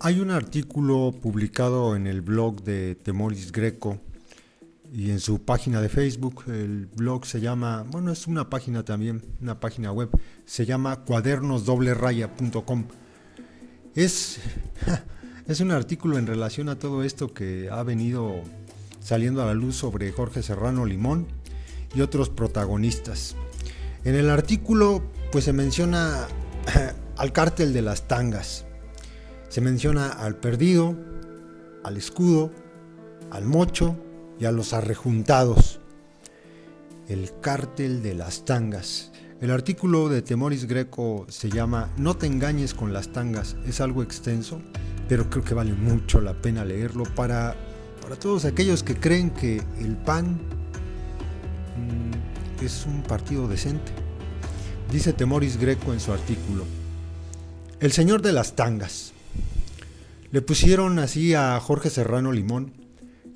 Hay un artículo publicado en el blog de Temoris Greco y en su página de Facebook. El blog se llama, es una página también, una página web, se llama cuadernosdoble-raya.com. Es un artículo en relación a todo esto que ha venido saliendo a la luz sobre Jorge Serrano Limón y otros protagonistas. En el artículo pues se menciona al cártel de las tangas, se menciona al Perdido, al Escudo, al Mocho y a los arrejuntados. El cártel de las tangas. El artículo de Temoris Greco se llama No te engañes con las tangas. Es algo extenso, pero creo que vale mucho la pena leerlo para todos aquellos que creen que el PAN es un partido decente. Dice Temoris Greco en su artículo: el señor de las tangas. Le pusieron así a Jorge Serrano Limón,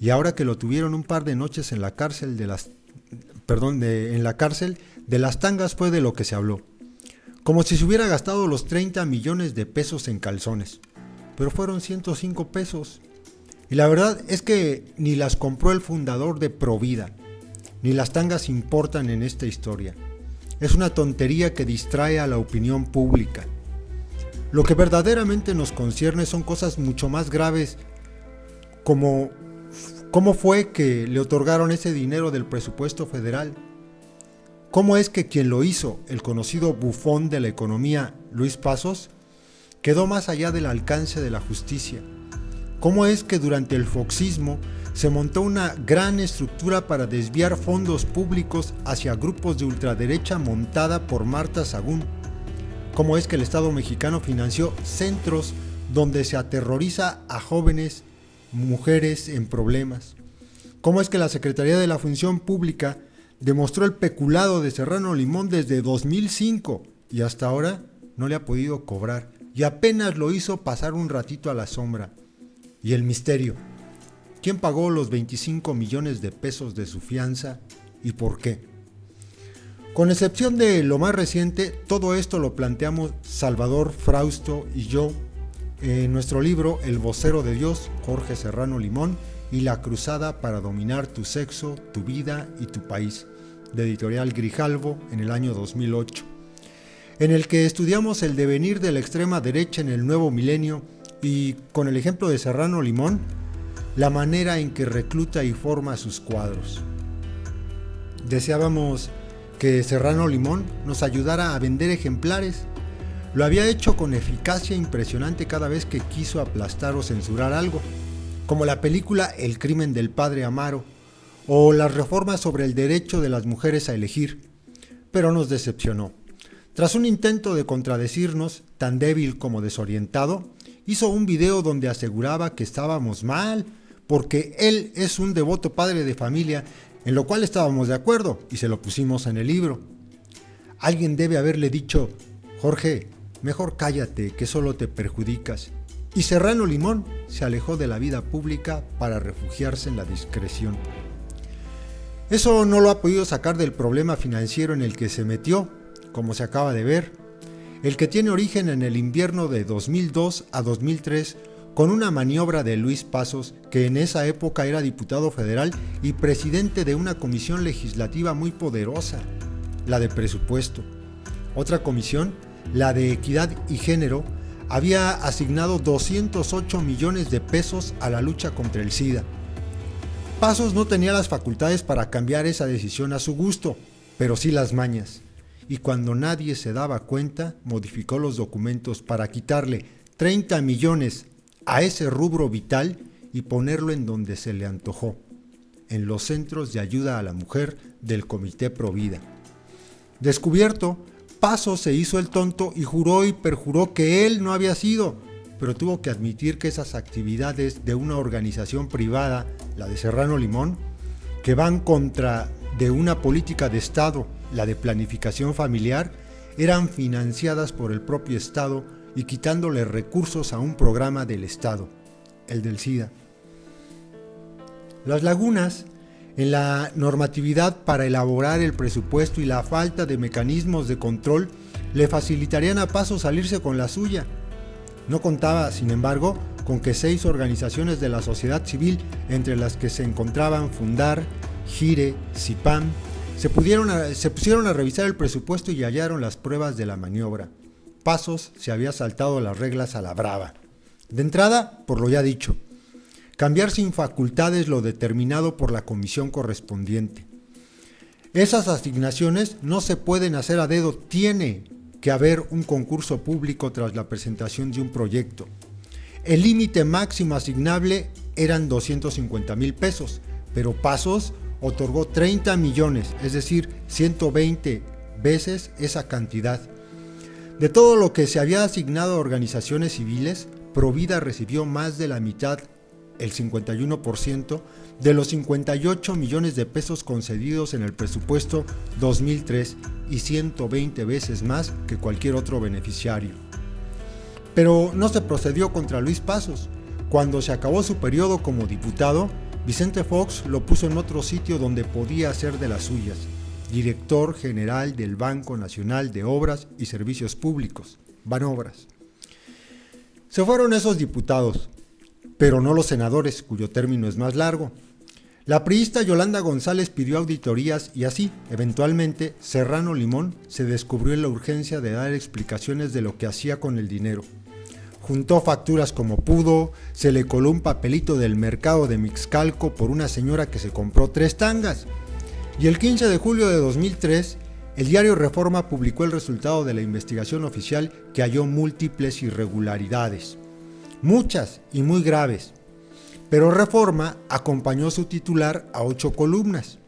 y ahora que lo tuvieron un par de noches en la cárcel de las tangas fue de lo que se habló. Como si se hubiera gastado los 30 millones de pesos en calzones, pero fueron 105 pesos. Y la verdad es que ni las compró el fundador de Provida, ni las tangas importan en esta historia. Es una tontería que distrae a la opinión pública. Lo que verdaderamente nos concierne son cosas mucho más graves, como cómo fue que le otorgaron ese dinero del presupuesto federal. ¿Cómo es que quien lo hizo, el conocido bufón de la economía, Luis Passos, quedó más allá del alcance de la justicia? ¿Cómo es que durante el foxismo se montó una gran estructura para desviar fondos públicos hacia grupos de ultraderecha montada por Marta Sagún? ¿Cómo es que el Estado mexicano financió centros donde se aterroriza a jóvenes, mujeres en problemas? ¿Cómo es que la Secretaría de la Función Pública demostró el peculado de Serrano Limón desde 2005 y hasta ahora no le ha podido cobrar? Y apenas lo hizo pasar un ratito a la sombra. Y el misterio: ¿quién pagó los 25 millones de pesos de su fianza y por qué? Con excepción de lo más reciente, todo esto lo planteamos Salvador Frausto y yo en nuestro libro El vocero de Dios, Jorge Serrano Limón y la cruzada para dominar tu sexo, tu vida y tu país, de Editorial Grijalvo, en el año 2008, en el que estudiamos el devenir de la extrema derecha en el nuevo milenio y, con el ejemplo de Serrano Limón, la manera en que recluta y forma sus cuadros. Deseábamos que Serrano Limón nos ayudara a vender ejemplares. Lo había hecho con eficacia impresionante cada vez que quiso aplastar o censurar algo, como la película El crimen del padre Amaro o las reformas sobre el derecho de las mujeres a elegir, pero nos decepcionó. Tras un intento de contradecirnos, tan débil como desorientado, hizo un video donde aseguraba que estábamos mal, porque él es un devoto padre de familia, en lo cual estábamos de acuerdo y se lo pusimos en el libro. Alguien debe haberle dicho: Jorge, mejor cállate, que solo te perjudicas. Y Serrano Limón se alejó de la vida pública para refugiarse en la discreción. Eso no lo ha podido sacar del problema financiero en el que se metió, como se acaba de ver, el que tiene origen en el invierno de 2002 a 2003, con una maniobra de Luis Passos, que en esa época era diputado federal y presidente de una comisión legislativa muy poderosa, la de presupuesto. Otra comisión, la de equidad y género, había asignado 208 millones de pesos a la lucha contra el SIDA. Passos no tenía las facultades para cambiar esa decisión a su gusto, pero sí las mañas. Y cuando nadie se daba cuenta, modificó los documentos para quitarle 30 millones a ese rubro vital y ponerlo en donde se le antojó, en los centros de ayuda a la mujer del Comité Provida. Descubierto, Passos se hizo el tonto y juró y perjuró que él no había sido, pero tuvo que admitir que esas actividades de una organización privada, la de Serrano Limón, que van contra de una política de Estado, la de planificación familiar, eran financiadas por el propio Estado y quitándole recursos a un programa del Estado, el del SIDA. Las lagunas en la normatividad para elaborar el presupuesto y la falta de mecanismos de control le facilitarían a Passos salirse con la suya. No contaba, sin embargo, con que 6 organizaciones de la sociedad civil, entre las que se encontraban Fundar, Gire, CIPAM, se pusieron a revisar el presupuesto y hallaron las pruebas de la maniobra. Pasos se había saltado las reglas a la brava. De entrada, por lo ya dicho, cambiar sin facultades lo determinado por la comisión correspondiente. Esas asignaciones no se pueden hacer a dedo, tiene que haber un concurso público tras la presentación de un proyecto. El límite máximo asignable eran 250,000 pesos, pero Pasos otorgó 30 millones, es decir, 120 veces esa cantidad. De todo lo que se había asignado a organizaciones civiles, Provida recibió más de la mitad, el 51%, de los 58 millones de pesos concedidos en el presupuesto 2003 y 120 veces más que cualquier otro beneficiario. Pero no se procedió contra Luis Pasos. Cuando se acabó su periodo como diputado, Vicente Fox lo puso en otro sitio donde podía hacer de las suyas, director general del Banco Nacional de Obras y Servicios Públicos, Banobras. Se fueron esos diputados, pero no los senadores, cuyo término es más largo. La priista Yolanda González pidió auditorías y así, eventualmente, Serrano Limón se descubrió en la urgencia de dar explicaciones de lo que hacía con el dinero. Juntó facturas como pudo, se le coló un papelito del mercado de Mixcalco por una señora que se compró 3 tangas. Y el 15 de julio de 2003, el diario Reforma publicó el resultado de la investigación oficial que halló múltiples irregularidades, muchas y muy graves. Pero Reforma acompañó su titular a 8 columnas.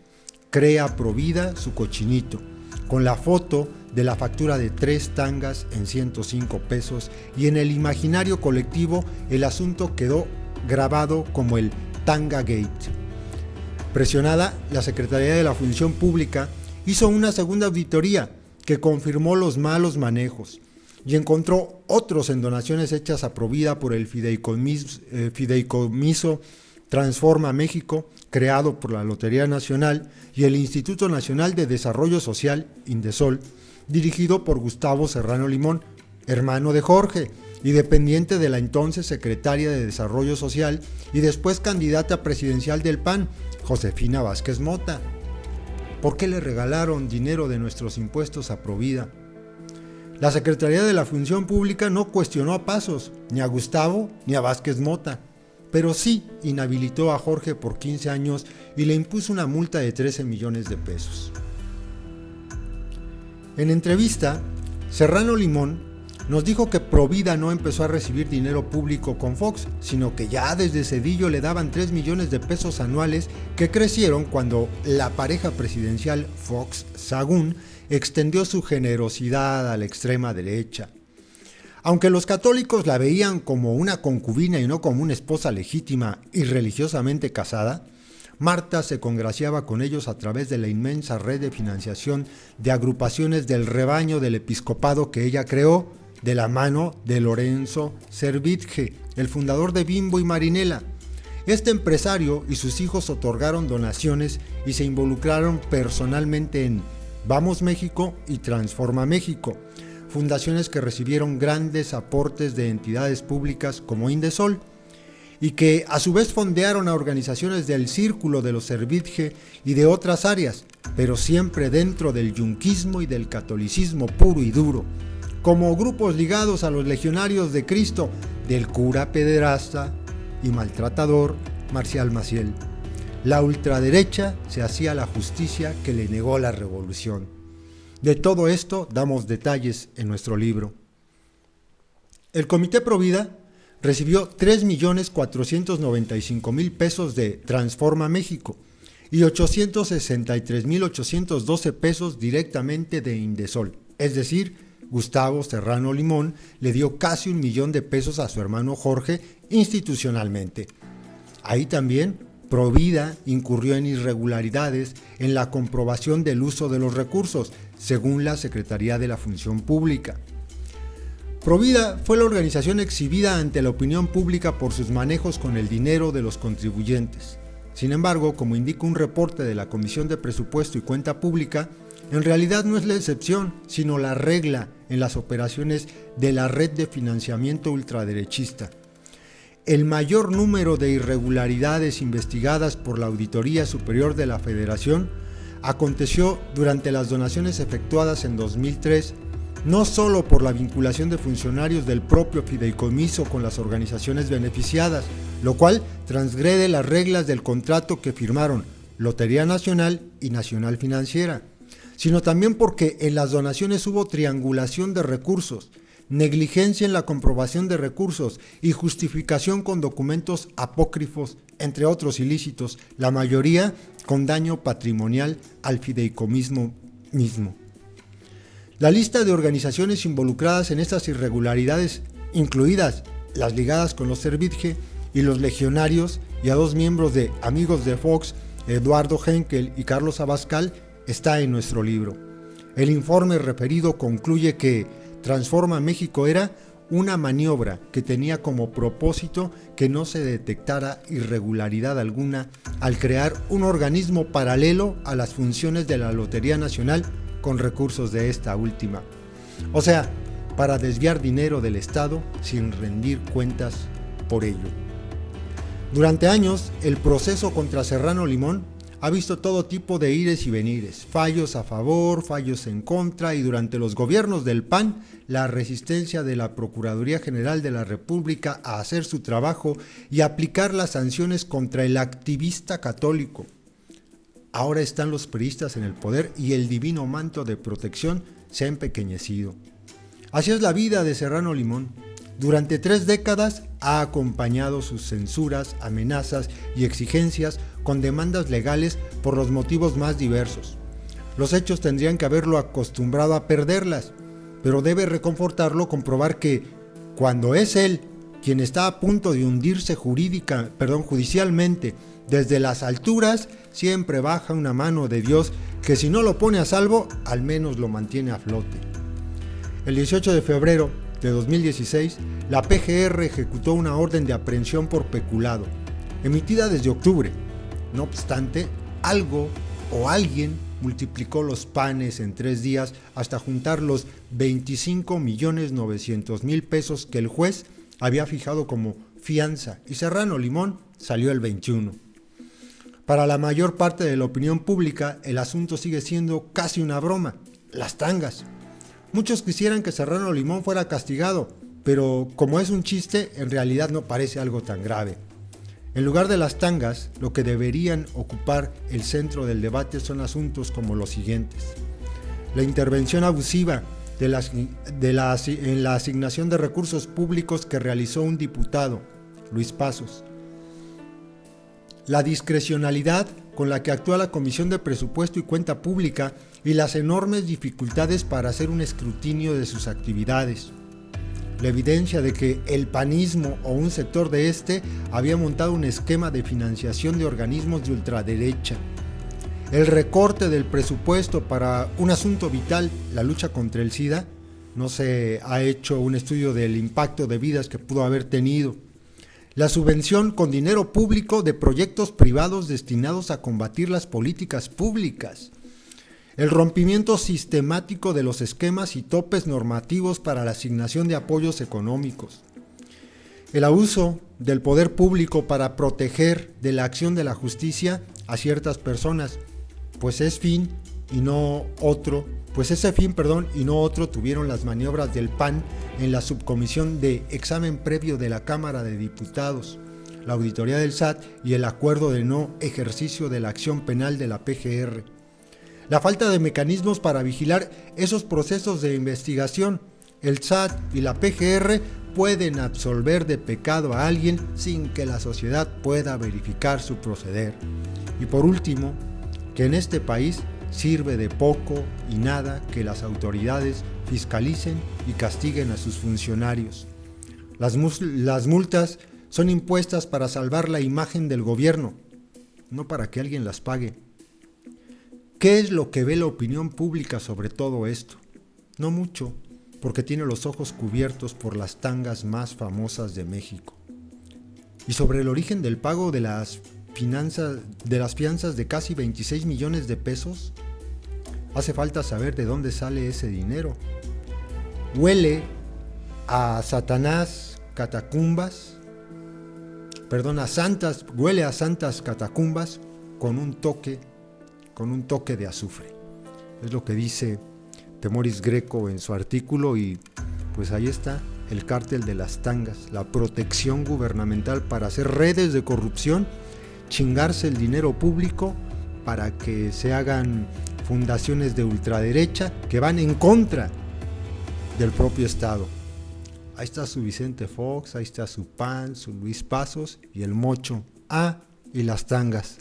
Crea Provida su cochinito, con la foto de la factura de 3 tangas en 105 pesos y en el imaginario colectivo el asunto quedó grabado como el Tanga Gate. Presionada, la Secretaría de la Función Pública hizo una segunda auditoría que confirmó los malos manejos y encontró otros en donaciones hechas a Provida por el Fideicomiso Transforma México, creado por la Lotería Nacional, y el Instituto Nacional de Desarrollo Social, Indesol, dirigido por Gustavo Serrano Limón, hermano de Jorge, y dependiente de la entonces secretaria de Desarrollo Social y después candidata presidencial del PAN, Josefina Vázquez Mota. ¿Por qué le regalaron dinero de nuestros impuestos a Provida? La Secretaría de la Función Pública no cuestionó a Pasos, ni a Gustavo, ni a Vázquez Mota, pero sí inhabilitó a Jorge por 15 años y le impuso una multa de 13 millones de pesos. En entrevista, Serrano Limón nos dijo que Provida no empezó a recibir dinero público con Fox, sino que ya desde Cedillo le daban 3 millones de pesos anuales que crecieron cuando la pareja presidencial Fox-Sagún extendió su generosidad a la extrema derecha. Aunque los católicos la veían como una concubina y no como una esposa legítima y religiosamente casada, Marta se congraciaba con ellos a través de la inmensa red de financiación de agrupaciones del rebaño del episcopado que ella creó de la mano de Lorenzo Servitje, el fundador de Bimbo y Marinela. Este empresario y sus hijos otorgaron donaciones y se involucraron personalmente en Vamos México y Transforma México, fundaciones que recibieron grandes aportes de entidades públicas como Indesol y que a su vez fondearon a organizaciones del Círculo de los Servitje y de otras áreas, pero siempre dentro del yunquismo y del catolicismo puro y duro, como grupos ligados a los legionarios de Cristo del cura pederasta y maltratador Marcial Maciel. La ultraderecha se hacía la justicia que le negó la revolución. De todo esto damos detalles en nuestro libro. El Comité Provida recibió 3.495.000 pesos de Transforma México y 863.812 pesos directamente de Indesol, es decir, Gustavo Serrano Limón le dio casi 1 millón de pesos a su hermano Jorge institucionalmente. Ahí también Provida incurrió en irregularidades en la comprobación del uso de los recursos, según la Secretaría de la Función Pública. Provida fue la organización exhibida ante la opinión pública por sus manejos con el dinero de los contribuyentes. Sin embargo, como indica un reporte de la Comisión de Presupuesto y Cuenta Pública, en realidad no es la excepción, sino la regla en las operaciones de la red de financiamiento ultraderechista. el mayor número de irregularidades investigadas por la Auditoría Superior de la Federación aconteció durante las donaciones efectuadas en 2003, no solo por la vinculación de funcionarios del propio fideicomiso con las organizaciones beneficiadas, lo cual transgrede las reglas del contrato que firmaron Lotería Nacional y Nacional Financiera, sino también porque en las donaciones hubo triangulación de recursos, negligencia en la comprobación de recursos y justificación con documentos apócrifos, entre otros ilícitos, la mayoría con daño patrimonial al fideicomiso mismo. La lista de organizaciones involucradas en estas irregularidades, incluidas las ligadas con los Servitje y los legionarios, y a 2 miembros de Amigos de Fox, Eduardo Henkel y Carlos Abascal, está en nuestro libro. El informe referido concluye que Transforma México era una maniobra que tenía como propósito que no se detectara irregularidad alguna al crear un organismo paralelo a las funciones de la Lotería Nacional con recursos de esta última. O sea, para desviar dinero del Estado sin rendir cuentas por ello. Durante años, el proceso contra Serrano Limón ha visto todo tipo de ires y venires, fallos a favor, fallos en contra, y durante los gobiernos del PAN, la resistencia de la Procuraduría General de la República a hacer su trabajo y aplicar las sanciones contra el activista católico. Ahora están los priistas en el poder y el divino manto de protección se ha empequeñecido. Así es la vida de Serrano Limón. Durante 3 décadas ha acompañado sus censuras, amenazas y exigencias con demandas legales por los motivos más diversos. Los hechos tendrían que haberlo acostumbrado a perderlas, pero debe reconfortarlo comprobar que, cuando es él quien está a punto de hundirse judicialmente desde las alturas, siempre baja una mano de Dios que, si no lo pone a salvo, al menos lo mantiene a flote. El 18 de febrero de 2016, la PGR ejecutó una orden de aprehensión por peculado, emitida desde octubre. No obstante, algo o alguien multiplicó los panes en 3 días hasta juntar los 25.900.000 pesos que el juez había fijado como fianza, y Serrano Limón salió el 21. Para la mayor parte de la opinión pública, el asunto sigue siendo casi una broma: las tangas. Muchos quisieran que Serrano Limón fuera castigado, pero como es un chiste, en realidad no parece algo tan grave. En lugar de las tangas, lo que deberían ocupar el centro del debate son asuntos como los siguientes: la intervención abusiva en la asignación de recursos públicos que realizó un diputado, Luis Pasos; la discrecionalidad con la que actúa la Comisión de Presupuesto y Cuenta Pública y las enormes dificultades para hacer un escrutinio de sus actividades; la evidencia de que el panismo o un sector de este había montado un esquema de financiación de organismos de ultraderecha; el recorte del presupuesto para un asunto vital, la lucha contra el SIDA. No se ha hecho un estudio del impacto de vidas que pudo haber tenido; la subvención con dinero público de proyectos privados destinados a combatir las políticas públicas; el rompimiento sistemático de los esquemas y topes normativos para la asignación de apoyos económicos; el abuso del poder público para proteger de la acción de la justicia a ciertas personas, pues ese fin y no otro tuvieron las maniobras del PAN en la subcomisión de examen previo de la Cámara de Diputados, la auditoría del SAT y el acuerdo de no ejercicio de la acción penal de la PGR; la falta de mecanismos para vigilar esos procesos de investigación. El SAT y la PGR pueden absolver de pecado a alguien sin que la sociedad pueda verificar su proceder. Y por último, que en este país sirve de poco y nada que las autoridades fiscalicen y castiguen a sus funcionarios. Las multas son impuestas para salvar la imagen del gobierno, no para que alguien las pague. ¿Qué es lo que ve la opinión pública sobre todo esto? No mucho, porque tiene los ojos cubiertos por las tangas más famosas de México. Y sobre el origen del pago de las fianzas de casi 26 millones de pesos, hace falta saber de dónde sale ese dinero. Huele a Satanás, catacumbas huele a santas catacumbas con un toque de azufre. Es lo que dice Temoris Greco en su artículo, y pues ahí está el cártel de las tangas, la protección gubernamental para hacer redes de corrupción, chingarse el dinero público para que se hagan fundaciones de ultraderecha que van en contra del propio Estado. Ahí está su Vicente Fox, ahí está su PAN, su Luis Pasos y el Mocho. Y las tangas.